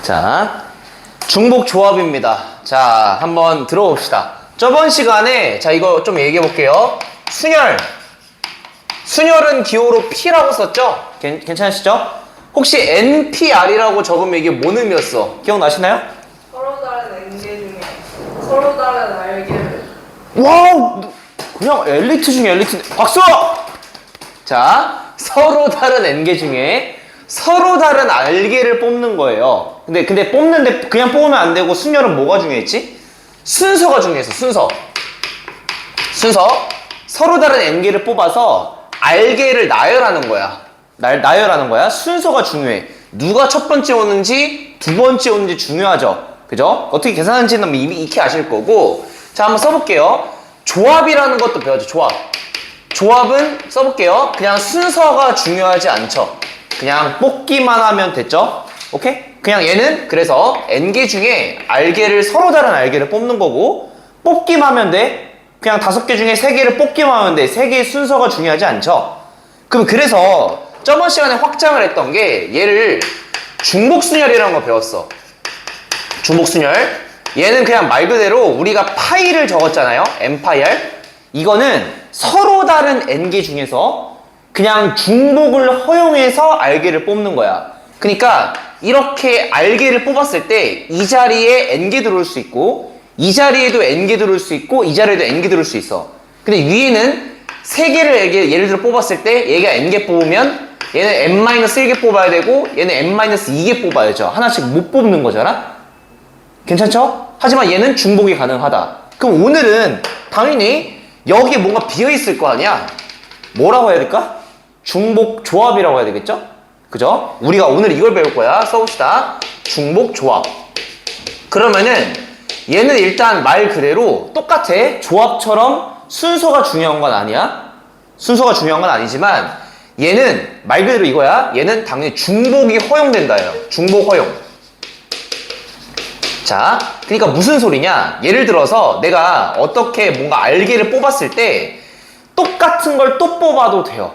자, 중복 조합입니다. 자, 한번 들어봅시다. 저번 시간에 자 이거 좀 얘기해 볼게요. 순열은 기호로 P라고 썼죠? 괜찮으시죠? 혹시 NPR이라고 적으면 이게 뭔 의미였어? 기억나시나요? 서로 다른 엔개 중에 서로 다른 알개를. 와우! 그냥 엘리트 중에 엘리트. 박수! 자, 서로 다른 N개 중에 서로 다른 알개를 뽑는 거예요. 근데 뽑는데 그냥 뽑으면 안 되고 순열은 뭐가 중요했지? 순서가 중요했어. 순서. 서로 다른 N개를 뽑아서 알개를 나열하는 거야. 나열하는 거야. 순서가 중요해. 누가 첫 번째 오는지 두 번째 오는지 중요하죠. 그죠? 어떻게 계산하는지는 이미 익히 아실 거고. 자, 한번 써볼게요. 조합이라는 것도 배워줘. 조합은 써볼게요. 그냥 순서가 중요하지 않죠. 그냥 뽑기만 하면 됐죠? 오케이? 그냥 얘는 그래서 N개 중에 알개를 서로 다른 알개를 뽑는 거고 뽑기만 하면 돼. 그냥 5개 중에 3개를 뽑기만 하면 돼. 3개의 순서가 중요하지 않죠? 그럼 그래서 저번 시간에 확장을 했던 게 얘를 중복순열이라는 거 배웠어. 중복순열. 얘는 그냥 말 그대로 우리가 파이를 적었잖아요. N파이R. 이거는 서로 다른 N개 중에서 그냥 중복을 허용해서 알개를 뽑는 거야. 그러니까 이렇게 알개를 뽑았을 때 이 자리에 N개 들어올 수 있고 이 자리에도 N개 들어올 수 있고 이 자리에도 N개 들어올 수 있어. 근데 위에는 3개를 예를 들어 뽑았을 때 얘가 N개 뽑으면 얘는 N-1개 뽑아야 되고 얘는 N-2개 뽑아야죠. 하나씩 못 뽑는 거잖아? 괜찮죠? 하지만 얘는 중복이 가능하다. 그럼 오늘은 당연히 여기에 뭔가 비어있을 거 아니야? 뭐라고 해야 될까? 중복 조합이라고 해야 되겠죠? 그죠? 우리가 오늘 이걸 배울 거야. 써봅시다. 중복 조합. 그러면은 얘는 일단 말 그대로 똑같아. 조합처럼 순서가 중요한 건 아니야. 순서가 중요한 건 아니지만 얘는 말 그대로 이거야. 얘는 당연히 중복이 허용된다예요. 중복 허용. 자, 그러니까 무슨 소리냐? 예를 들어서 내가 어떻게 뭔가 알개를 뽑았을 때 똑같은 걸 또 뽑아도 돼요.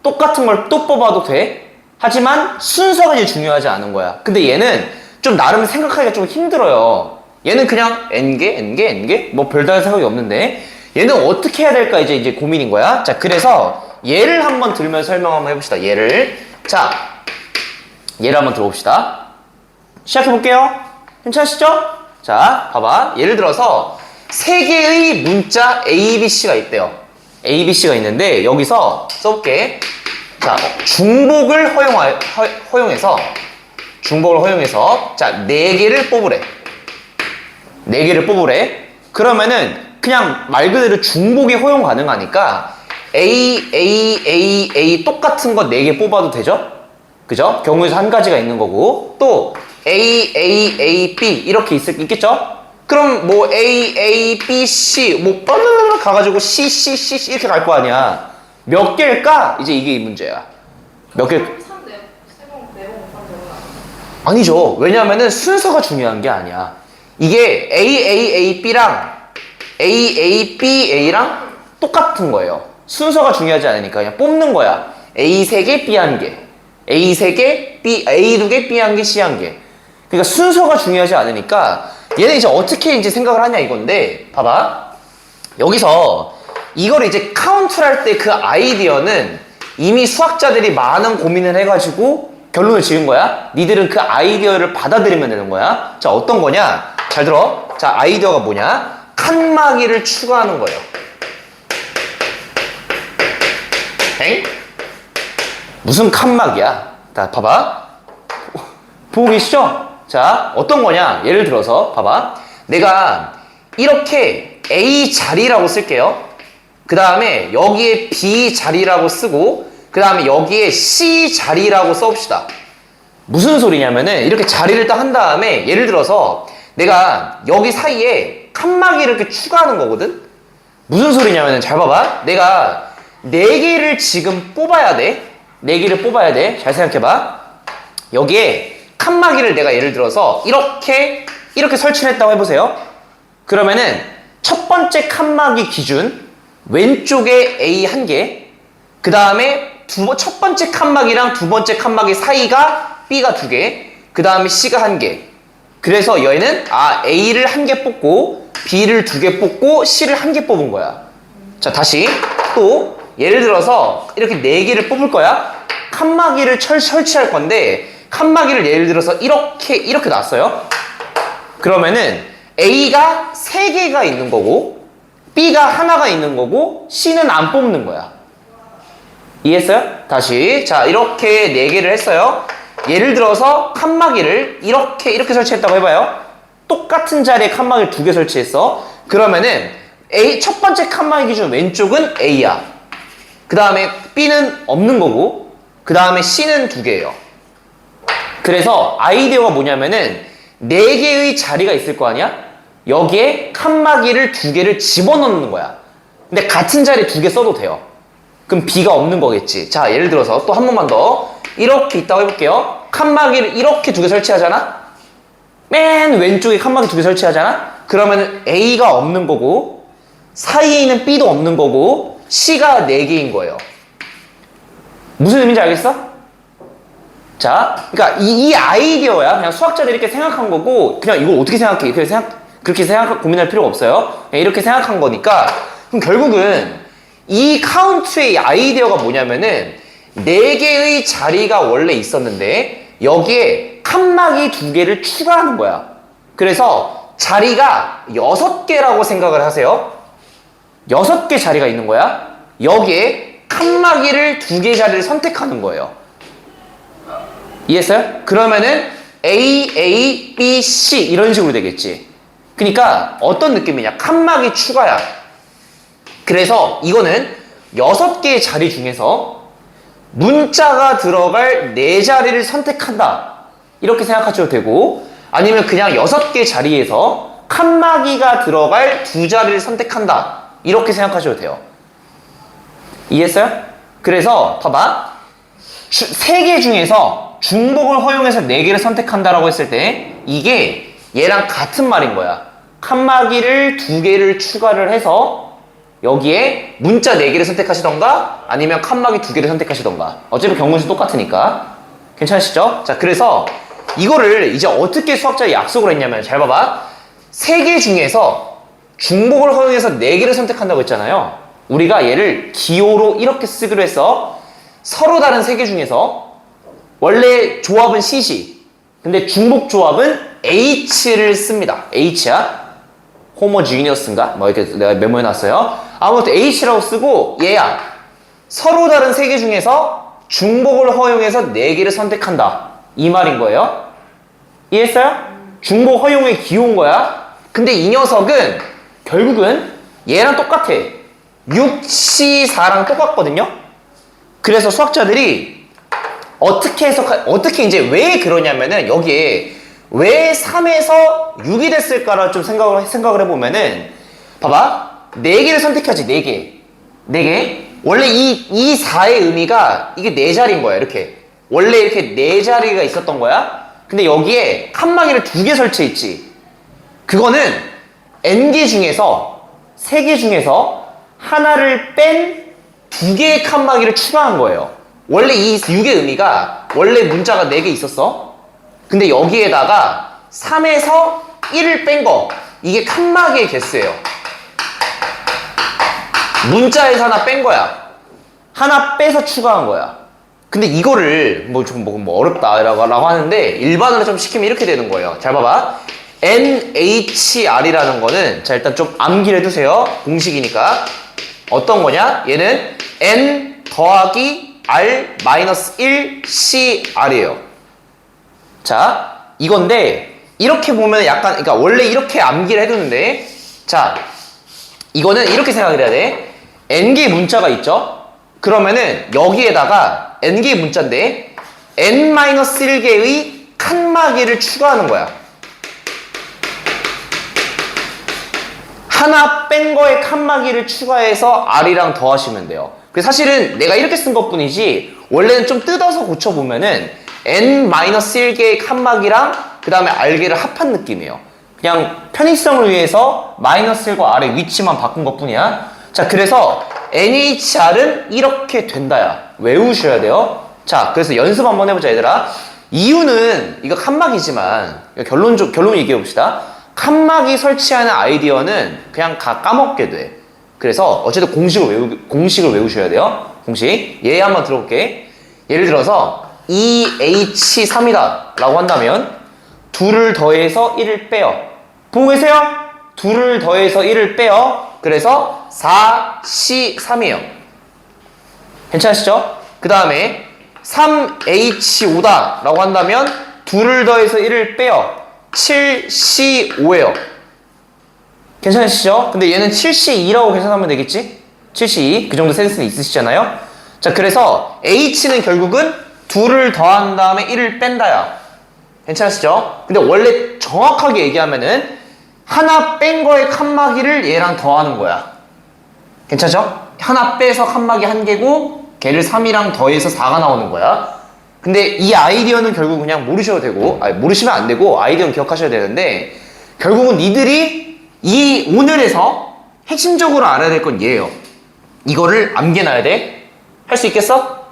똑같은 걸 또 뽑아도 돼. 하지만 순서가 이제 중요하지 않은 거야. 근데 얘는 좀 나름 생각하기가 좀 힘들어요. 얘는 그냥 N개? 뭐 별다른 생각이 없는데 얘는 어떻게 해야 될까 이제 고민인 거야. 자, 그래서 얘를 한번 들면서 설명 한번 해봅시다. 얘를 한번 들어봅시다. 시작해볼게요. 괜찮으시죠? 자, 봐봐. 예를 들어서 3개의 문자 ABC가 있대요. ABC가 있는데 여기서 써볼게. 자, 중복을 허용해서 자, 4개를 뽑으래. 4개를 뽑으래. 그러면은 그냥 말 그대로 중복이 허용 가능하니까 A 똑같은 거 4개 뽑아도 되죠? 그죠? 경우에서 한 가지가 있는 거고 또 A, B 이렇게 있겠죠? 그럼 뭐 A, B, C 뭐 가가지고 C 이렇게 갈 거 아니야. 몇 개일까? 이제 이게 문제야. 몇 개? 아니죠. 왜냐면은 순서가 중요한 게 아니야. 이게 B랑 B랑 똑같은 거예요. 순서가 중요하지 않으니까 그냥 뽑는 거야. A 3개, B 1개. A 3개, A 2개, B 1개, C 1개. 그러니까 순서가 중요하지 않으니까 얘는 이제 어떻게 이제 생각을 하냐 이건데 봐봐. 여기서 이걸 이제 카운트를 할 때 그 아이디어는 이미 수학자들이 많은 고민을 해가지고 결론을 지은 거야. 니들은 그 아이디어를 받아들이면 되는 거야. 자, 어떤 거냐? 잘 들어. 자, 아이디어가 뭐냐? 칸막이를 추가하는 거예요. 엥? 무슨 칸막이야? 자, 봐봐. 보고 계시죠? 자, 어떤 거냐? 예를 들어서 봐봐. 내가 이렇게 A 자리라고 쓸게요. 그 다음에 여기에 B 자리라고 쓰고 그 다음에 여기에 C 자리라고 써봅시다. 무슨 소리냐면은 이렇게 자리를 딱 한 다음에 예를 들어서 내가 여기 사이에 칸막이를 이렇게 추가하는 거거든? 무슨 소리냐면은 잘 봐봐. 내가 4개를 지금 뽑아야 돼. 4개를 뽑아야 돼. 잘 생각해봐. 여기에 칸막이를 내가 예를 들어서 이렇게 설치를 했다고 해보세요. 그러면은 첫 번째 칸막이 기준 왼쪽에 A 1개 그 다음에 첫 번째 칸막이랑 두 번째 칸막이 사이가 B가 2개, 그 다음에 C가 1개. 그래서 얘는 A를 1개 뽑고 B를 2개 뽑고 C를 1개 뽑은 거야. 자, 다시 또 예를 들어서 이렇게 4개를 뽑을 거야. 칸막이를 설치할 건데 칸막이를 예를 들어서 이렇게 놨어요. 그러면은 A가 3개가 있는 거고 B가 하나가 있는 거고 C는 안 뽑는 거야. 이해했어요? 다시 자, 이렇게 4개를 했어요. 예를 들어서 칸막이를 이렇게 설치했다고 해봐요. 똑같은 자리에 칸막이를 2개 설치했어. 그러면은 첫 번째 칸막이 기준 왼쪽은 A야. 그 다음에 B는 없는 거고 그 다음에 C는 2개예요. 그래서 아이디어가 뭐냐면은 4개의 자리가 있을 거 아니야? 여기에 칸막이를 2개를 집어넣는 거야. 근데 같은 자리에 2개 써도 돼요. 그럼 B가 없는 거겠지. 자, 예를 들어서 또 한 번만 더 이렇게 있다고 해볼게요. 칸막이를 이렇게 2개 설치하잖아? 맨 왼쪽에 칸막이 2개 설치하잖아? 그러면은 A가 없는 거고 사이에 있는 B도 없는 거고 C가 4개인 거예요. 무슨 의미인지 알겠어? 자, 그러니까 이 아이디어야. 그냥 수학자들이 이렇게 생각한 거고 그냥 이걸 어떻게 생각해? 그렇게 고민할 필요가 없어요. 그냥 이렇게 생각한 거니까 그럼 결국은 이 카운트의 아이디어가 뭐냐면은 4개의 자리가 원래 있었는데 여기에 칸막이 2개를 추가하는 거야. 그래서 자리가 6개라고 생각을 하세요. 6개 자리가 있는 거야. 여기에 칸막이를 2개 자리를 선택하는 거예요. 이해했어요? 그러면은 A, B, C 이런 식으로 되겠지. 그러니까 어떤 느낌이냐? 칸막이 추가야. 그래서 이거는 6개의 자리 중에서 문자가 들어갈 4자리를 선택한다. 이렇게 생각하셔도 되고 아니면 그냥 6개 자리에서 칸막이가 들어갈 2자리를 선택한다. 이렇게 생각하셔도 돼요. 이해했어요? 그래서 봐봐. 3개 중에서 중복을 허용해서 4개를 선택한다라고 했을 때 이게 얘랑 같은 말인 거야. 칸막이를 2개를 추가를 해서 여기에 문자 4개를 선택하시던가 아니면 칸막이 2개를 선택하시던가 어차피 경문수 똑같으니까 괜찮으시죠? 자, 그래서 이거를 이제 어떻게 수학자가 약속을 했냐면 잘 봐봐. 3개 중에서 중복을 허용해서 4개를 선택한다고 했잖아요. 우리가 얘를 기호로 이렇게 쓰기로 했어. 서로 다른 3개 중에서 원래 조합은 C지. 근데 중복 조합은 H를 씁니다. H야. 호모지니어스인가? 뭐 이렇게 내가 메모해놨어요. 아무튼 H라고 쓰고 얘야. 서로 다른 3개 중에서 중복을 허용해서 4개를 선택한다. 이 말인 거예요. 이해했어요? 중복 허용의 기호인 거야. 근데 이 녀석은 결국은 얘랑 똑같아. 6C4랑 똑같거든요. 그래서 수학자들이 어떻게 이제 왜 그러냐면은 여기에 왜 3에서 6이 됐을까를 좀 생각을 해보면은 봐봐. 4개를 선택하지. 4개. 원래 이 4의 의미가 이게 4자리인 거야. 이렇게 원래 이렇게 4자리가 있었던 거야. 근데 여기에 칸막이를 2개 설치했지. 그거는 n개 중에서 3개 중에서 하나를 뺀 2개의 칸막이를 추가한 거예요. 원래 이 6의 의미가 원래 문자가 4개 있었어. 근데 여기에다가 3에서 1을 뺀 거. 이게 칸막이의 개수예요. 문자에서 하나 뺀 거야. 하나 빼서 추가한 거야. 근데 이거를 뭐 어렵다라고 하는데 일반어로 좀 시키면 이렇게 되는 거예요. 잘 봐봐. NHR이라는 거는 자 일단 좀 암기를 해두세요. 공식이니까. 어떤 거냐? 얘는 N 더하기 R 마이너스 1 CR이에요. 자, 이건데 이렇게 보면 약간 그러니까 원래 이렇게 암기를 해두는데 자, 이거는 이렇게 생각을 해야 돼. N개의 문자가 있죠? 그러면은 여기에다가 N개의 문자인데 N-1개의 칸막이를 추가하는 거야. 하나 뺀 거에 칸막이를 추가해서 R이랑 더하시면 돼요. 그래서 사실은 내가 이렇게 쓴 것 뿐이지 원래는 좀 뜯어서 고쳐보면은 N-1개의 칸막이랑 그 다음에 R개를 합한 느낌이에요. 그냥 편의성을 위해서 마이너스 1과 R의 위치만 바꾼 것 뿐이야. 자, 그래서 NHR은 이렇게 된다야. 외우셔야 돼요. 자, 그래서 연습 한번 해보자, 얘들아. 이유는 이거 칸막이지만 결론 얘기해 봅시다. 칸막이 설치하는 아이디어는 그냥 다 까먹게 돼. 그래서 어쨌든 공식을 외우셔야 돼요. 공식. 얘 한번 들어볼게. 예를 들어서 2H3이다 라고 한다면 2를 더해서 1을 빼요. 보고 계세요? 2를 더해서 1을 빼요. 그래서 4C3이에요. 괜찮으시죠? 그 다음에 3H5다 라고 한다면 2를 더해서 1을 빼요. 7C5예요. 괜찮으시죠? 근데 얘는 7C2라고 계산하면 되겠지? 7C2. 그 정도 센스는 있으시잖아요? 자, 그래서 H는 결국은 2를 더한 다음에 1을 뺀다야. 괜찮으시죠? 근데 원래 정확하게 얘기하면은 하나 뺀 거의 칸막이를 얘랑 더하는 거야. 괜찮죠? 하나 빼서 칸막이 1개고 걔를 3이랑 더해서 4가 나오는 거야. 근데 이 아이디어는 결국 그냥 모르셔도 되고, 아니, 모르시면 안 되고 아이디어는 기억하셔야 되는데 결국은 니들이 이 오늘에서 핵심적으로 알아야 될 건 얘예요. 이거를 암기해놔야 돼. 할 수 있겠어?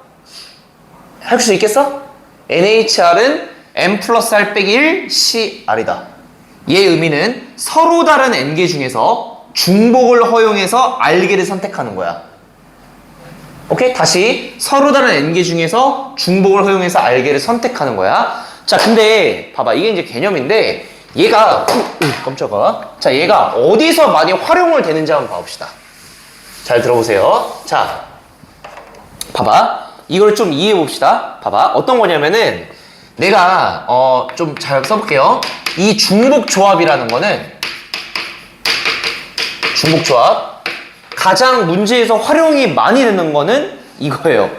할 수 있겠어? NHR은 N 플러스 R 빼기 1 CR이다. 얘의 의미는 서로 다른 N개 중에서 중복을 허용해서 R개를 선택하는 거야. 오케이? 다시 서로 다른 N개 중에서 중복을 허용해서 R개를 선택하는 거야. 자, 근데 봐봐. 이게 이제 개념인데 얘가 깜짝아. 자, 얘가 어디서 많이 활용을 되는지 한번 봐봅시다. 잘 들어보세요. 자, 봐봐. 이걸 좀 이해해 봅시다. 봐봐. 어떤 거냐면은 내가 좀 잘 써볼게요. 이 중복 조합이라는 거는 중복 조합 가장 문제에서 활용이 많이 되는 거는 이거예요.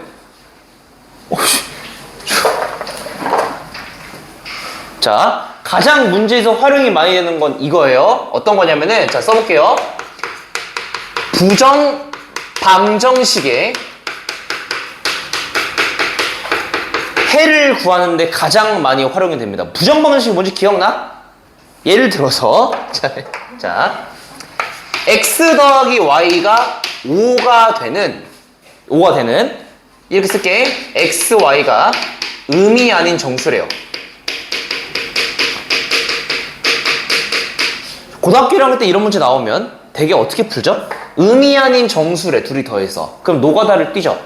자, 가장 문제에서 활용이 많이 되는 건 이거예요. 어떤 거냐면은 자, 써볼게요. 부정 방정식에 해를 구하는데 가장 많이 활용이 됩니다. 부정 방정식이 뭔지 기억나? 예를 들어서 자 x 더하기 y가 5가 되는 이렇게 쓸게. x, y가 음이 아닌 정수래요. 고등학교 1학년 때 이런 문제 나오면 되게 어떻게 풀죠? 음이 아닌 정수래, 둘이 더해서. 그럼 노가다를 띄죠.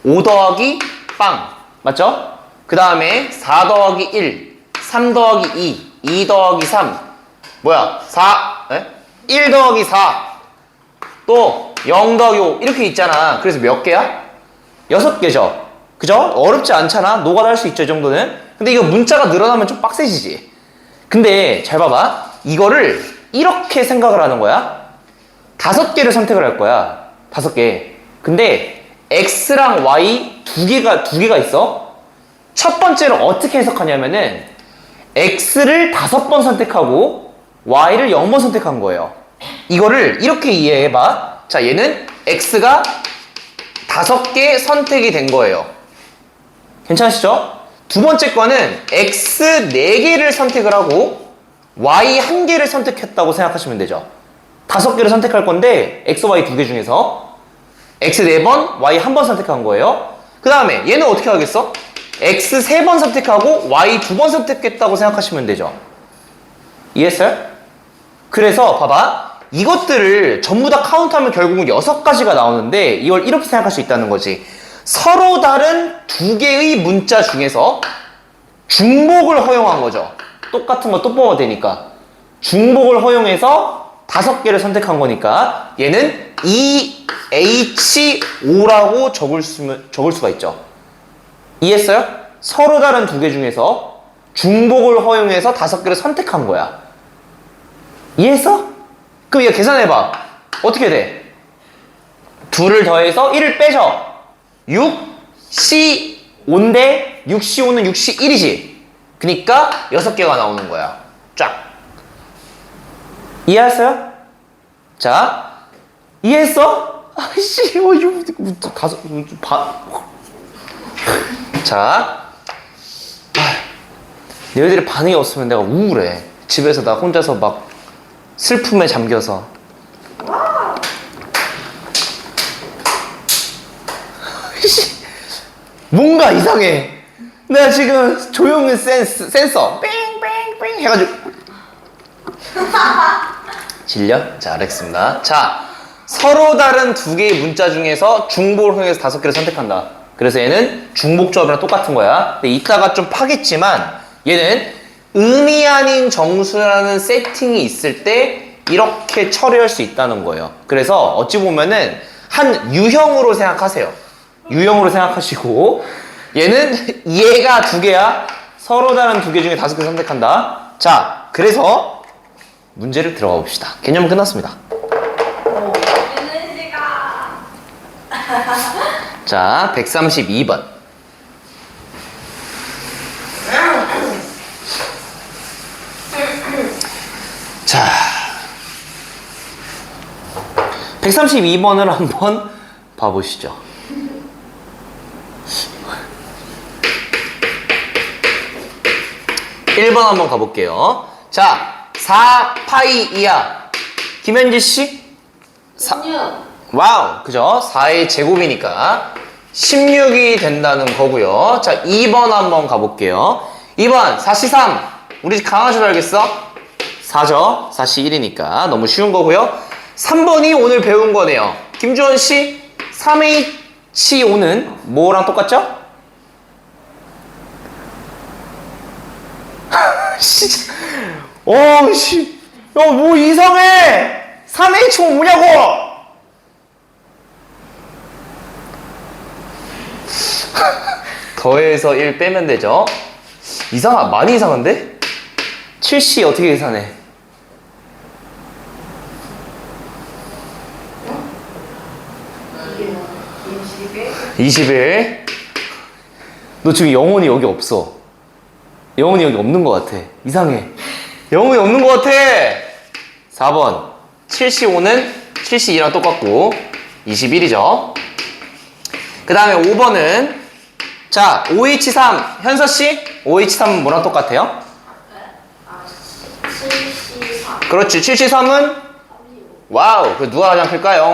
5 더하기 빵. 맞죠? 그 다음에 4 더하기 1, 3 더하기 2, 2 더하기 3. 뭐야? 4, 1 더하기 4. 또 0 더하기 5. 이렇게 있잖아. 그래서 몇 개야? 6개죠. 그죠? 어렵지 않잖아. 노가다 할 수 있죠, 이 정도는. 근데 이거 문자가 늘어나면 좀 빡세지지. 근데 잘 봐봐. 이거를 이렇게 생각을 하는 거야. 5개를 선택을 할 거야. 5개. 근데 X랑 Y 두 개가 있어. 첫 번째로 어떻게 해석하냐면은 X를 5번 선택하고 Y를 0번 선택한 거예요. 이거를 이렇게 이해해봐. 자, 얘는 X가 5개 선택이 된 거예요. 괜찮으시죠? 두 번째 거는 X 4개를 선택을 하고 Y 1개를 선택했다고 생각하시면 되죠. 5개를 선택할 건데 X, Y 2개 중에서 X 4번, Y 1번 선택한 거예요. 그 다음에 얘는 어떻게 하겠어? X 3번 선택하고 Y 2번 선택했다고 생각하시면 되죠. 이해했어요? 그래서 봐봐. 이것들을 전부 다 카운트하면 결국은 6가지가 나오는데 이걸 이렇게 생각할 수 있다는 거지. 서로 다른 2개의 문자 중에서 중복을 허용한 거죠. 똑같은 거 또 뽑아도 되니까. 중복을 허용해서 5개를 선택한 거니까 얘는 EH5라고 적을 수가 있죠. 이해했어요? 서로 다른 2개 중에서 중복을 허용해서 5개를 선택한 거야. 이해했어? 그럼 이거 계산해봐. 어떻게 돼? 2를 더해서 1을 빼죠. 6C5인데 6C5는 6C1이지. 그니까 6개가 나오는 거야. 쫙. 이해했어요? 자, 이해했어? 아이씨, 이거 자, 너희들의 반응이 없으면 내가 우울해. 집에서 나 혼자서 막 슬픔에 잠겨서. 뭔가 이상해. 내가 지금 조용히 센서 뺑뺑뺑 해가지고 질려? 자, 알겠습니다. 자, 서로 다른 두 개의 문자 중에서 중복을 통해서 5개를 선택한다. 그래서 얘는 중복조합이랑 똑같은 거야. 근데 이따가 좀 파겠지만 얘는 의미 아닌 정수라는 세팅이 있을 때 이렇게 처리할 수 있다는 거예요. 그래서 어찌 보면은 한 유형으로 생각하세요. 유형으로 생각하시고 얘는 얘가 2개야. 서로 다른 2개 중에 5개 선택한다. 자, 그래서 문제를 들어가 봅시다. 개념은 끝났습니다. 쉬는 시간. 자, 132번. 자, 132번을 한번 봐보시죠. (1번) 한번 가볼게요. 자, 4파이 이하. 김현지 씨? 16. 와우, 그죠? 4의 제곱이니까 16이 된다는 거고요. 자, 2번 한번 가볼게요. 2번 4시 3. 우리 집 강아지로 알겠어? 4죠? 4시 1이니까 너무 쉬운 거고요. 3번이 오늘 배운 거네요. 김주원 씨, 3H5는 뭐랑 똑같죠? 씨. 야, 뭐 이상해! 3H5 뭐냐고! 더해서 1 빼면 되죠? 많이 이상한데? 7C 어떻게 계산해? 21. 너 지금 영혼이 여기 없어. 영혼이 여기 없는 것 같아. 이상해. 영혼이 없는 것 같아. 4번 7C5는 7C2랑 똑같고 21이죠. 그 다음에 5번은 자, 5H3 현서씨, 5H3은 뭐랑 똑같아요? 7C3. 그렇지. 7C3은 와우. 그 누가 가장 클까요?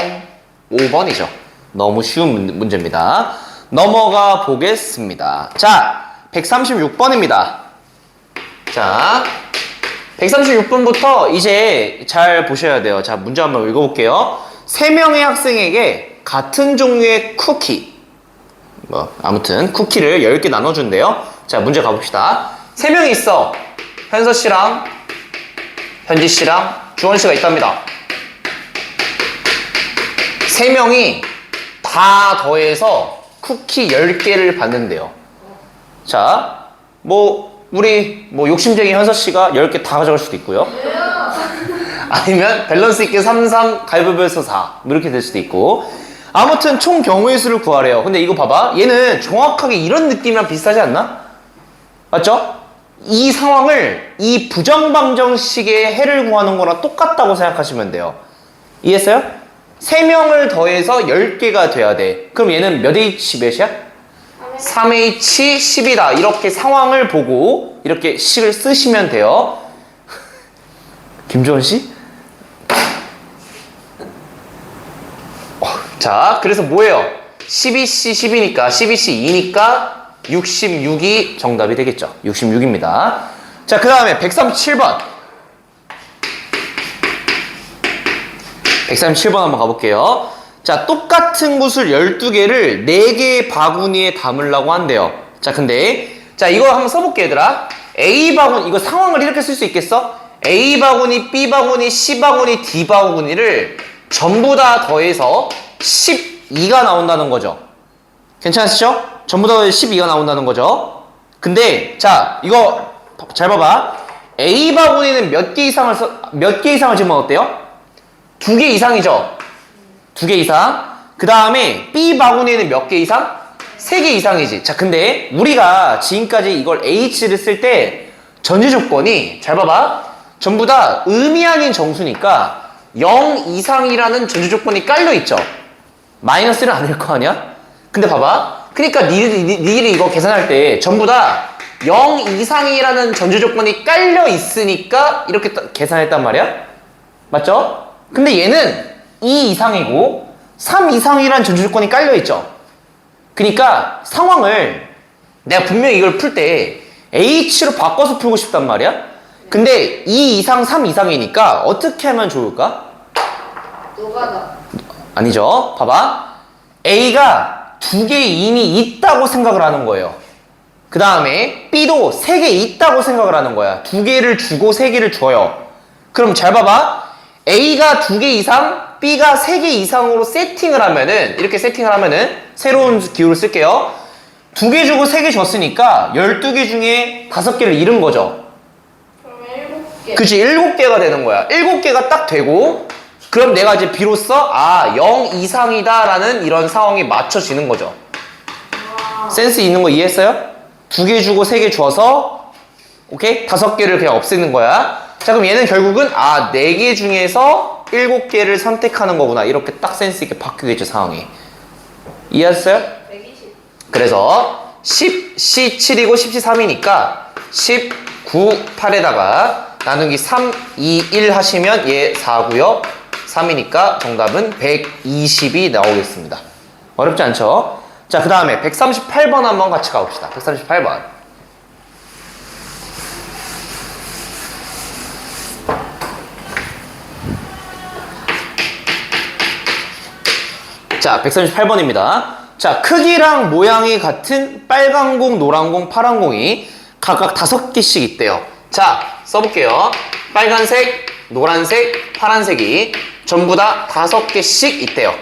5번이죠. 너무 쉬운 문제입니다. 넘어가 보겠습니다. 자, 136번입니다. 자, 136번부터 이제 잘 보셔야 돼요. 자, 문제 한번 읽어볼게요. 3명의 학생에게 같은 종류의 쿠키, 아무튼 쿠키를 10개 나눠준대요. 자, 문제 가봅시다. 3명이 있어. 현서 씨랑 현지 씨랑 주원 씨가 있답니다. 3명이 다 더해서 쿠키 10개를 받는데요. 자, 우리 욕심쟁이 현서 씨가 10개 다 가져갈 수도 있고요. 아니면 밸런스 있게 3, 3, 가위바위보에서 4 이렇게 될 수도 있고. 아무튼 총 경우의 수를 구하래요. 근데 이거 봐봐. 얘는 정확하게 이런 느낌이랑 비슷하지 않나? 맞죠? 이 상황을 이 부정방정식의 해를 구하는 거랑 똑같다고 생각하시면 돼요. 이해했어요? 3명을 더해서 10개가 돼야 돼. 그럼 얘는 몇 H 몇이야? 3H 10이다. 이렇게 상황을 보고 이렇게 식을 쓰시면 돼요. 김주원 씨? 자, 그래서 뭐예요? 12C 10이니까 12C 2니까 66이 정답이 되겠죠. 66입니다. 자, 그 다음에 137번. 137번 한번 가볼게요. 자, 똑같은 구슬 12개를 4개의 바구니에 담으려고 한대요. 자, 근데 자, 이거 한번 써볼게, 얘들아. A 바구니, 이거 상황을 이렇게 쓸 수 있겠어? A 바구니, B 바구니, C 바구니, D 바구니를 전부 다 더해서 12가 나온다는 거죠. 괜찮으시죠? 전부 다 12가 나온다는 거죠. 근데 자, 이거 잘 봐봐. A 바구니는 몇 개 이상을 집어넣었대요? 2개 이상이죠. 2개 이상. 그 다음에 B 바구니에는 몇 개 이상? 3개 이상이지. 자, 근데 우리가 지금까지 이걸 H를 쓸 때 전제 조건이 잘 봐봐. 전부 다 의미 아닌 정수니까 0 이상이라는 전제 조건이 깔려 있죠. 마이너스는 아닐 거 아니야? 근데 봐봐. 그러니까 니들이 이거 계산할 때 전부 다 0 이상이라는 전제 조건이 깔려 있으니까 이렇게 계산했단 말이야. 맞죠? 근데 얘는 2 이상이고 3 이상이라는 전제 조건이 깔려 있죠. 그러니까 상황을 내가 분명히 이걸 풀 때 H로 바꿔서 풀고 싶단 말이야. 근데 2 이상 3 이상이니까 어떻게 하면 좋을까? 노가다. 아니죠. 봐봐. A가 2개 이미 있다고 생각을 하는 거예요. 그 다음에 B도 3개 있다고 생각을 하는 거야. 2개를 주고 3개를 줘요. 그럼 잘 봐봐. A가 2개 이상, B가 3개 이상으로 세팅을 하면은, 이렇게 세팅을 하면은, 새로운 기호를 쓸게요. 2개 주고 3개 줬으니까 12개 중에 5개를 잃은 거죠. 그럼 7개. 그치, 7개가 되는 거야. 7개가 딱 되고, 그럼 내가 이제 비로소, 0 이상이다 라는 이런 상황이 맞춰지는 거죠. 와. 센스 있는 거 이해했어요? 2개 주고 3개 줘서, 오케이? 5개를 그냥 없애는 거야. 자, 그럼 얘는 결국은, 4개 중에서 7개를 선택하는 거구나. 이렇게 딱 센스 있게 바뀌겠죠, 상황이. 이해했어요? 120. 그래서 10C 7이고 10C 3이니까 10, 9, 8에다가 나누기 3, 2, 1 하시면 얘 4고요. 3이니까 정답은 120이 나오겠습니다. 어렵지 않죠? 자, 그 다음에 138번 한번 같이 가봅시다. 138번. 자, 138번입니다. 자, 크기랑 모양이 같은 빨간 공, 노란 공, 파란 공이 각각 5개씩 있대요. 자, 써볼게요. 빨간색, 노란색, 파란색이 전부 다 5개씩 있대요.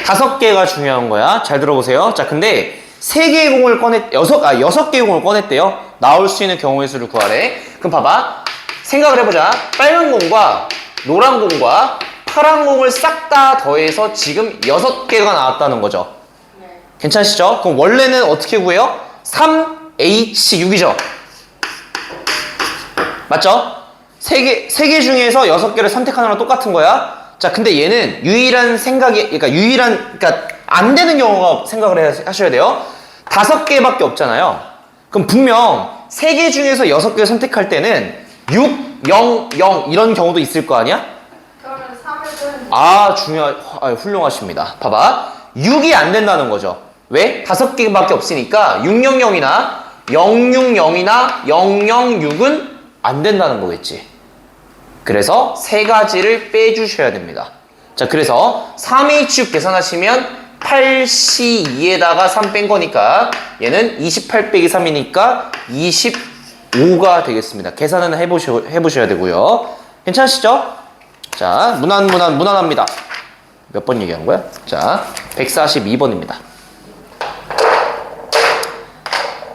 5개가 중요한 거야. 잘 들어보세요. 자, 근데 3개의 공을 6개의 공을 꺼냈대요. 나올 수 있는 경우의 수를 구하래. 그럼 봐봐. 생각을 해보자. 빨간 공과 노란 공과 파란 공을 싹 다 더해서 지금 6개가 나왔다는 거죠. 네. 괜찮으시죠? 그럼 원래는 어떻게 구해요? 3H6이죠. 맞죠? 3개 중에서 6개를 선택하는 거랑 똑같은 거야. 자, 근데 얘는 유일한 생각이, 그러니까 안 되는 경우가 생각을 하셔야 돼요. 5개밖에 없잖아요. 그럼 분명 3개 중에서 6개를 선택할 때는 6, 0, 0 이런 경우도 있을 거 아니야? 그러면 3을 훌륭하십니다. 봐봐. 6이 안 된다는 거죠. 왜? 5개밖에 없으니까 600이나 060이나 006은 안 된다는 거겠지. 그래서 3가지를 빼주셔야 됩니다. 자, 그래서 3H6 계산하시면 8C2에다가 3 뺀 거니까 얘는 28 빼기 3이니까 25가 되겠습니다. 계산은 해보셔야 되고요. 괜찮으시죠? 자, 무난합니다. 몇 번 얘기한 거야? 자, 142번입니다.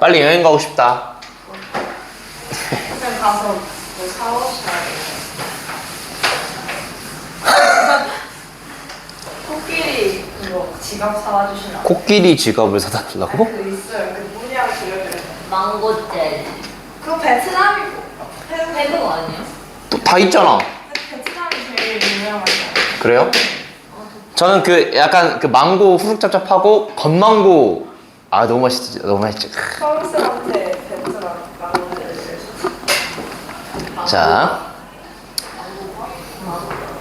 빨리 여행 가고 싶다. 그냥 가서 뭐 사오셔야 돼요. 코끼리 그거 지갑 사와 주시나? 코끼리 지갑을 사다 달라고? 그 있어요. 그 문양 그려져. 망고 젤리. 그거 베트남이고. 태국 아니에요? 또 다 있잖아. 베트남이 제일 유명하잖아요. 그래요? 저는 그 약간 그 망고 후룩짭짭하고 건망고 너무 맛있지. 너무 맛있지. 서울스한테 베트남 망고를 자,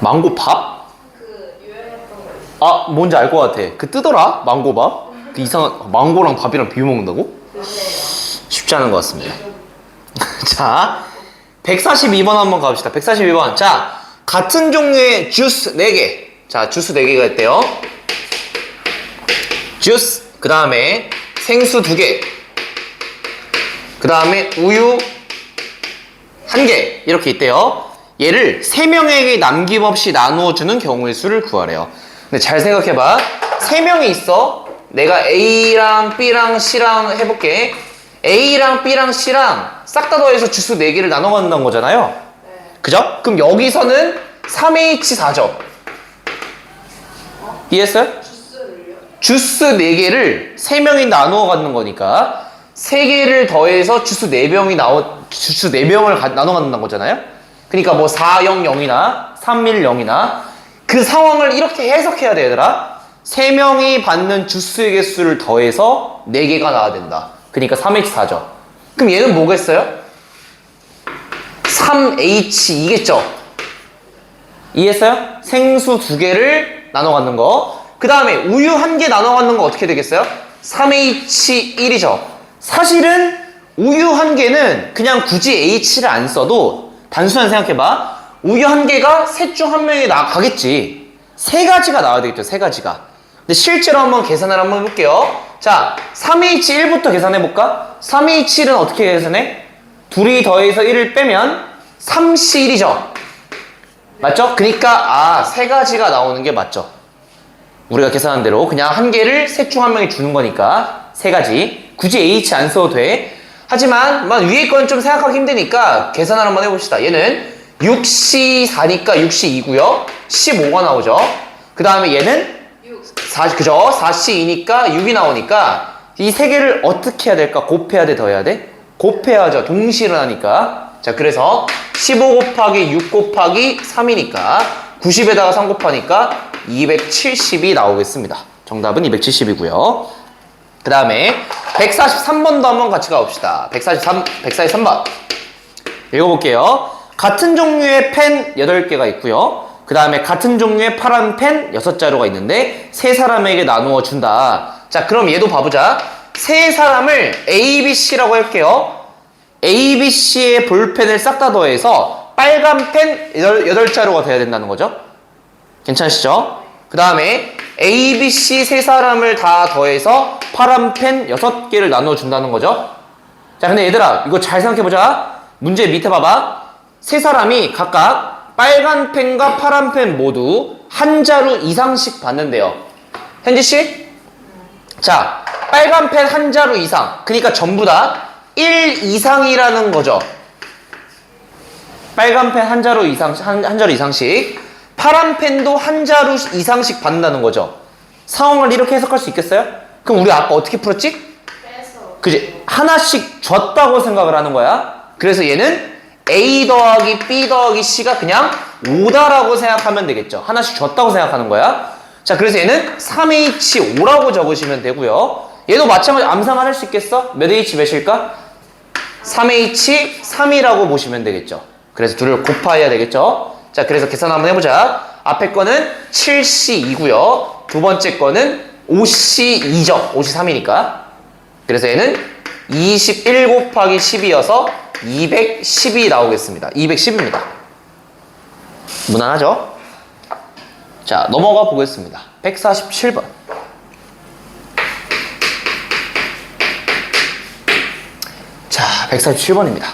망고 밥? 그 유행했던 거 있어요. 뭔지 알 것 같아. 그 뜨더라? 망고 밥? 그 이상한 망고랑 밥이랑 비벼 먹는다고? 쉽지 않은 것 같습니다. 자, 142번 한번 가봅시다. 142번. 자, 같은 종류의 주스 4개. 자, 주스 4개가 있대요. 주스, 그 다음에 생수 2개, 그 다음에 우유 1개 이렇게 있대요. 얘를 3명에게 남김없이 나누어주는 경우의 수를 구하래요. 근데 잘 생각해봐. 3명이 있어. 내가 A랑 B랑 C랑 해볼게. A랑 B랑 C랑 싹 다 더해서 주스 4개를 나눠 갖는다는 거잖아요. 네. 그죠? 그럼 여기서는 3H4죠. 이해했어요? 주스를요? 주스 4개를 3명이 나누어 갖는 거니까 3개를 더해서 주스 4병을 나눠 갖는다는 거잖아요. 그러니까 뭐 400이나 310이나 그 상황을 이렇게 해석해야 돼, 얘들아. 3명이 받는 주스의 개수를 더해서 4개가 나와야 된다. 그러니까 3H4죠. 그럼 얘는 뭐겠어요? 3H2겠죠? 이해했어요? 생수 2개를 나눠 갖는 거. 그 다음에 우유 1개 나눠 갖는 거 어떻게 되겠어요? 3H1이죠. 사실은 우유 1개는 그냥 굳이 H를 안 써도 단순한 생각해봐. 우유 1개가 셋 중 1명이 나가겠지. 3가지가 나와야 되겠죠. 3가지가. 근데 실제로 한번 계산을 한번 해볼게요. 자, 3H1부터 계산해볼까? 3H1은 어떻게 계산해? 둘이 더해서 1을 빼면 3C1이죠. 맞죠? 그러니까 3가지가 나오는 게 맞죠. 우리가 계산한 대로 그냥 1개를 셋 중 1명이 주는 거니까 3가지. 굳이 H 안 써도 돼. 하지만 위에 건 좀 생각하기 힘드니까 계산을 한번 해봅시다. 얘는 6C4니까 6C2고요. 15가 나오죠. 그 다음에 얘는 4, 그죠? 4C2니까 6이 나오니까 이 3개를 어떻게 해야 될까? 곱해야 돼? 더해야 돼? 곱해야죠. 동시에 일어나니까. 자, 그래서 15 곱하기 6 곱하기 3이니까 90에다가 3 곱하니까 270이 나오겠습니다. 정답은 270이고요. 그 다음에 143번도 한번 같이 가봅시다. 143번. 읽어볼게요. 같은 종류의 펜 8개가 있고요. 그 다음에 같은 종류의 파란 펜 6자루가 있는데 세 사람에게 나누어 준다. 자, 그럼 얘도 봐보자. 세 사람을 A, B, C라고 할게요. A, B, C의 볼펜을 싹 다 더해서 빨간 펜 8자루가 돼야 된다는 거죠. 괜찮으시죠? 그 다음에 A, B, C 세 사람을 다 더해서 파란 펜 6개를 나누어 준다는 거죠. 자, 근데 얘들아 이거 잘 생각해보자. 문제 밑에 봐봐. 세 사람이 각각 빨간 펜과 파란 펜 모두 한 자루 이상씩 받는데요. 현지씨? 자, 빨간 펜 한 자루 이상. 그러니까 전부 다 1 이상이라는 거죠. 빨간 펜 한 자루 이상씩. 파란 펜도 한 자루 이상씩 받는다는 거죠. 상황을 이렇게 해석할 수 있겠어요? 그럼 우리 아까 어떻게 풀었지? 빼서. 그지? 하나씩 줬다고 생각을 하는 거야. 그래서 얘는 A 더하기 B 더하기 C가 그냥 5다라고 생각하면 되겠죠. 하나씩 줬다고 생각하는 거야. 자, 그래서 얘는 3H5라고 적으시면 되고요. 얘도 마찬가지로 암산할 수 있겠어? 몇 H 몇일까? 3H3이라고 보시면 되겠죠. 그래서 둘을 곱해야 되겠죠. 자, 그래서 계산 한번 해보자. 앞에 거는 7C2고요. 두 번째 거는 5C2죠. 5C3이니까. 그래서 얘는 21 곱하기 10이어서 210이 나오겠습니다. 210입니다. 무난하죠? 자, 넘어가 보겠습니다. 147번. 자, 147번입니다.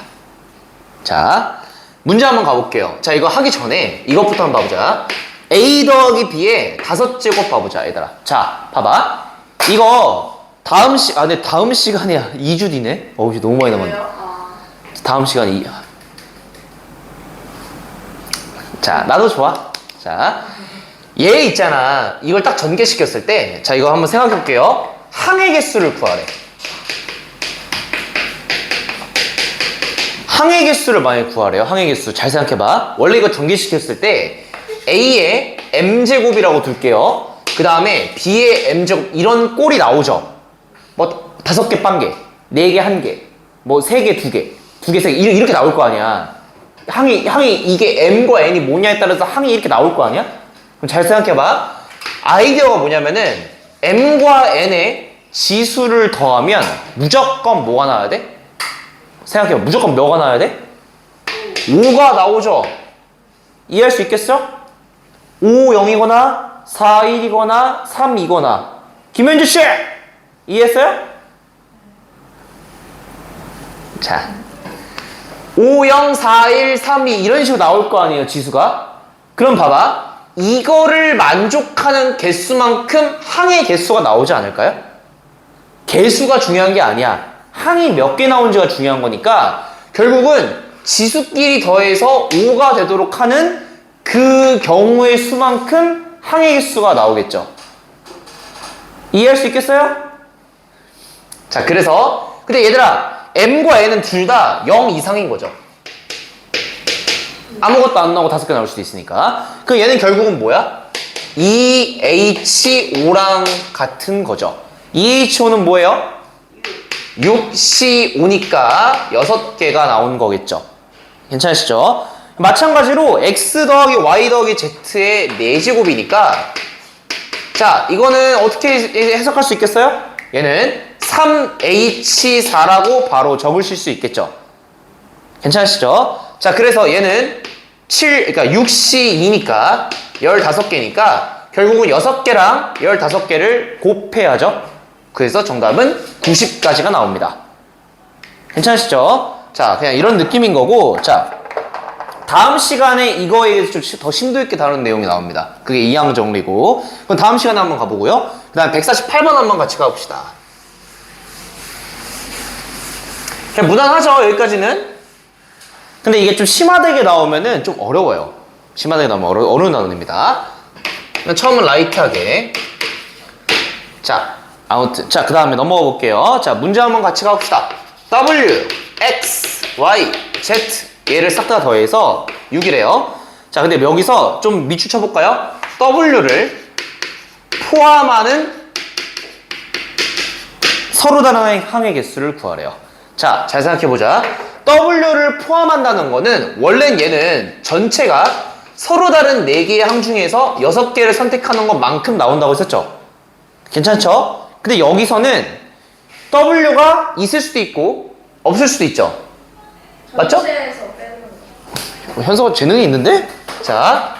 자, 문제 한번 가볼게요. 자, 이거 하기 전에 이것부터 한번 봐보자. A 더하기 B의 5제곱 봐보자, 얘들아. 자, 봐봐. 이거 다음 시간이야. 2주 뒤네? 어우, 너무 많이 남았네. 다음 시간이. 자, 나도 좋아. 자, 얘 있잖아. 이걸 딱 전개시켰을 때, 자, 이거 한번 생각해 볼게요. 항의 개수를 구하래. 항의 개수를 많이 구하래요. 항의 개수. 잘 생각해봐. 원래 이거 전개시켰을 때 A의 M제곱이라고 둘게요. 그 다음에 B의 M제곱 이런 꼴이 나오죠. 뭐 5개 빵개, 4개 1개, 뭐 3개 2개, 2개 3개 이렇게 나올 거 아니야. 항이 이게 M과 N이 뭐냐에 따라서 항이 이렇게 나올 거 아니야? 그럼 잘 생각해봐. 아이디어가 뭐냐면은 M과 N의 지수를 더하면 무조건 뭐가 나와야 돼? 생각해봐. 무조건 몇가 나와야 돼? 5가 나오죠. 이해할 수 있겠어? 5, 0이거나 4, 1이거나 3, 2거나. 김현주 씨! 이해했어요? 자, 5, 0, 4, 1, 3, 2 이런 식으로 나올 거 아니에요, 지수가? 그럼 봐봐. 이거를 만족하는 개수만큼 항의 개수가 나오지 않을까요? 개수가 중요한 게 아니야. 항이 몇 개 나온지가 중요한 거니까 결국은 지수끼리 더해서 5가 되도록 하는 그 경우의 수만큼 항의 개수가 나오겠죠. 이해할 수 있겠어요? 자, 그래서 근데 얘들아 M과 N은 둘 다 0 이상인 거죠. 아무것도 안 나오고 5개 나올 수도 있으니까. 그럼 얘는 결국은 뭐야? 2H5랑 같은 거죠. 2H5는 뭐예요? 6C5니까 6개가 나온 거겠죠. 괜찮으시죠? 마찬가지로 X 더하기 Y 더하기 Z의 4제곱이니까 자, 이거는 어떻게 해석할 수 있겠어요? 얘는 3H4라고 바로 적으실 수 있겠죠? 괜찮으시죠? 자, 그래서 얘는 그러니까 6C2니까 15개니까 결국은 6개랑 15개를 곱해야죠. 그래서 정답은 90까지가 나옵니다. 괜찮으시죠? 자, 그냥 이런 느낌인 거고, 자, 다음 시간에 이거에 대해서 좀 더 심도 있게 다루는 내용이 나옵니다. 그게 이항 정리고. 그럼 다음 시간에 한번 가보고요. 그 다음에 148번 한번 같이 가봅시다. 그냥 무난하죠, 여기까지는. 근데 이게 좀 심화되게 나오면은 좀 어려워요. 심화되게 나오면 어려운 단어입니다. 처음은 라이트하게. 자, 아무튼. 자, 그 다음에 넘어가 볼게요. 자, 문제 한번 같이 가봅시다. W, X, Y, Z. 얘를 싹 다 더해서 6이래요. 자, 근데 여기서 좀 밑줄 쳐볼까요? W를 포함하는 서로 다른 항의 개수를 구하래요. 자, 잘 생각해보자. W를 포함한다는 거는 원래는 얘는 전체가 서로 다른 4개의 항 중에서 6개를 선택하는 것만큼 나온다고 했었죠. 괜찮죠? 근데 여기서는 W가 있을 수도 있고 없을 수도 있죠. 맞죠? 전체에서 빼는 거. 현서가 재능이 있는데? 자,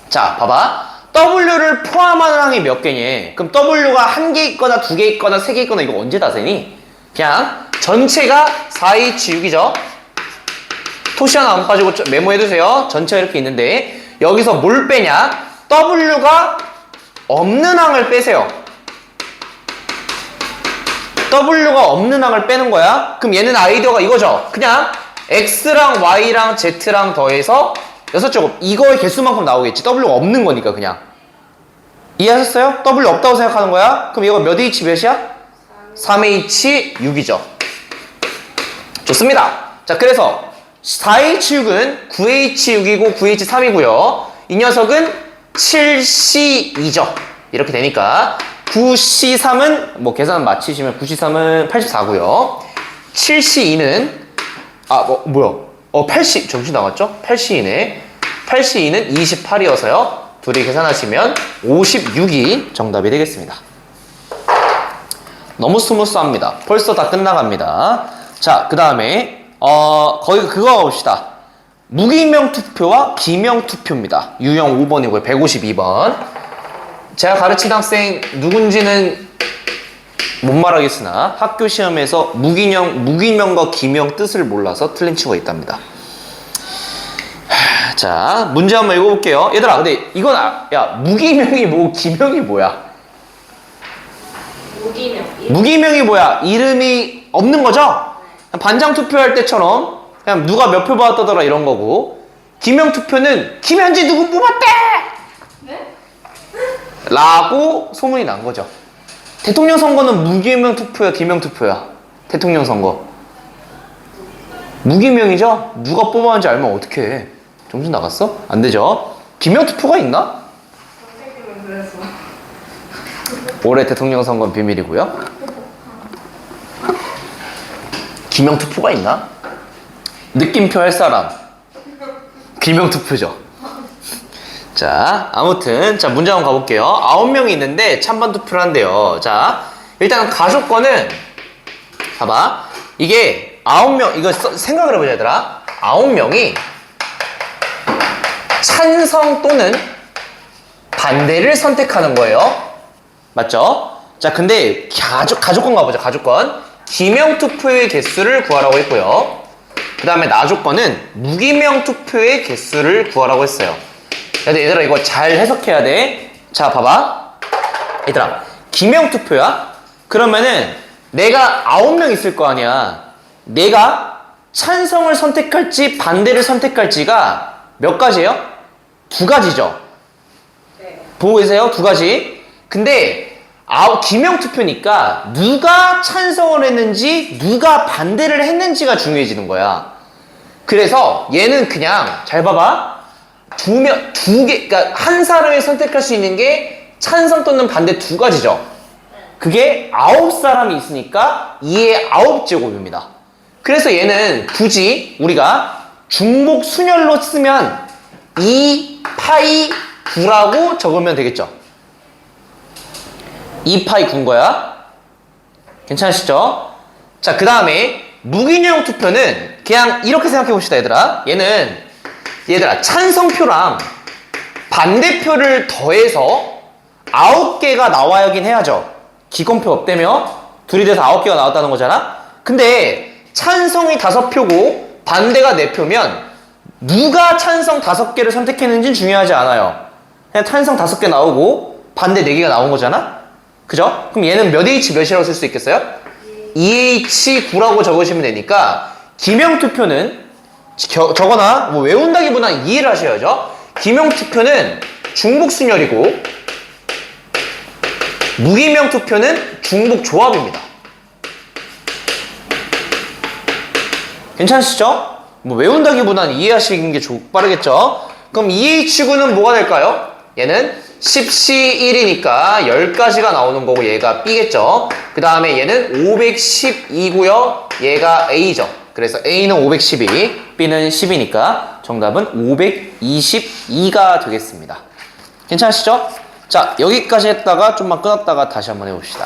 봐봐. W를 포함하는 항이 몇 개니? 그럼 W가 1개 있거나 2개 있거나 3개 있거나 이거 언제 다 세니? 그냥 전체가 4H6이죠. 토시 하나 안 빠지고 메모해두세요. 전체가 이렇게 있는데 여기서 뭘 빼냐? W가 없는 항을 빼세요. W가 없는 항을 빼는 거야. 그럼 얘는 아이디어가 이거죠. 그냥 X랑 Y랑 Z랑 더해서 6제곱. 이거의 개수만큼 나오겠지. W가 없는 거니까 그냥. 이해하셨어요? W 없다고 생각하는 거야? 그럼 이거 몇 H 몇이야? 3H6이죠. 좋습니다. 자, 그래서 4H6은 9H6이고 9H3이고요. 이 녀석은 7C2죠. 이렇게 되니까 9C3은 뭐 계산 마치시면 9C3은 84고요. 7C2는 뭐야? 8C 정신 나갔죠? 8C2네. 8C2는 28이어서요. 둘이 계산하시면 56이 정답이 되겠습니다. 너무 스무스합니다. 벌써 다 끝나갑니다. 자, 그 다음에 거기 그거 봅시다. 무기명 투표와 기명 투표입니다. 유형 5번이고요. 152번. 제가 가르친 학생 누군지는 못 말하겠으나 학교 시험에서 무기명과 기명 뜻을 몰라서 틀린 친구가 있답니다. 자, 문제 한번 읽어볼게요. 얘들아, 근데 이건 무기명이 뭐고 기명이 뭐야? 무기명이 뭐야? 이름이 없는 거죠? 반장 투표할 때처럼 그냥 누가 몇 표 받았다더라 이런 거고, 기명 투표는 김현지 누구 뽑았대! 네? 라고 소문이 난 거죠. 대통령 선거는 무기명 투표야, 기명 투표야? 대통령 선거. 무기명이죠? 누가 뽑았는지 알면 어떡해. 해? 정신 나갔어? 안 되죠? 기명 투표가 있나? 선생님은 그래서. 올해 대통령 선거는 비밀이고요. 기명 투표가 있나? 느낌표 할 사람. 기명 투표죠. 자, 아무튼 자, 문제 한번 가볼게요. 9명이 있는데 찬반 투표를 한대요. 자, 일단 가족권은 봐봐. 이게 9명, 이거 생각을 해보자 얘들아. 9명이 찬성 또는 반대를 선택하는 거예요. 맞죠? 자, 근데 가족권 가보자. 가족권. 기명 투표의 개수를 구하라고 했고요. 그 다음에 나조건은 무기명 투표의 개수를 구하라고 했어요. 얘들아, 이거 잘 해석해야 돼. 자, 봐봐. 얘들아, 기명 투표야? 그러면은 내가 9명 있을 거 아니야. 내가 찬성을 선택할지 반대를 선택할지가 몇 가지예요? 2가지죠. 네. 보고 계세요? 2가지. 근데 기명 투표니까 누가 찬성을 했는지 누가 반대를 했는지가 중요해지는 거야. 그래서 얘는 그냥 잘 봐봐. 그러니까 한 사람이 선택할 수 있는 게 찬성 또는 반대 2가지죠. 그게 9사람이 있으니까 2의 9제곱입니다. 그래서 얘는 굳이 우리가 중복 순열로 쓰면 2 파이 9라고 적으면 되겠죠. 2파이 9인 거야. 괜찮으시죠? 자, 그 다음에 무기명 투표는 그냥 이렇게 생각해 봅시다, 얘들아. 얘들아, 찬성표랑 반대표를 더해서 9개가 나와야긴 해야죠. 기권표 없대며 둘이 돼서 9개가 나왔다는 거잖아? 근데 찬성이 5표고 반대가 4표면 누가 찬성 5개를 선택했는지는 중요하지 않아요. 그냥 찬성 5개 나오고 반대 4개가 나온 거잖아? 그죠? 그럼 얘는 몇 H 몇이라고 쓸 수 있겠어요? 2H9라고 적으시면 되니까 기명투표는 저거나 뭐 외운다기보다는 이해를 하셔야죠. 기명투표는 중복순열이고 무기명투표는 중복조합입니다. 괜찮으시죠? 뭐 외운다기보다는 이해하시는 게 빠르겠죠? 그럼 2H9는 뭐가 될까요? 얘는 10C1이니까 10가지가 나오는 거고 얘가 B겠죠? 그 다음에 얘는 512고요. 얘가 A죠. 그래서 A는 512, B는 10이니까 정답은 522가 되겠습니다. 괜찮으시죠? 자, 여기까지 했다가 좀만 끊었다가 다시 한번 해봅시다.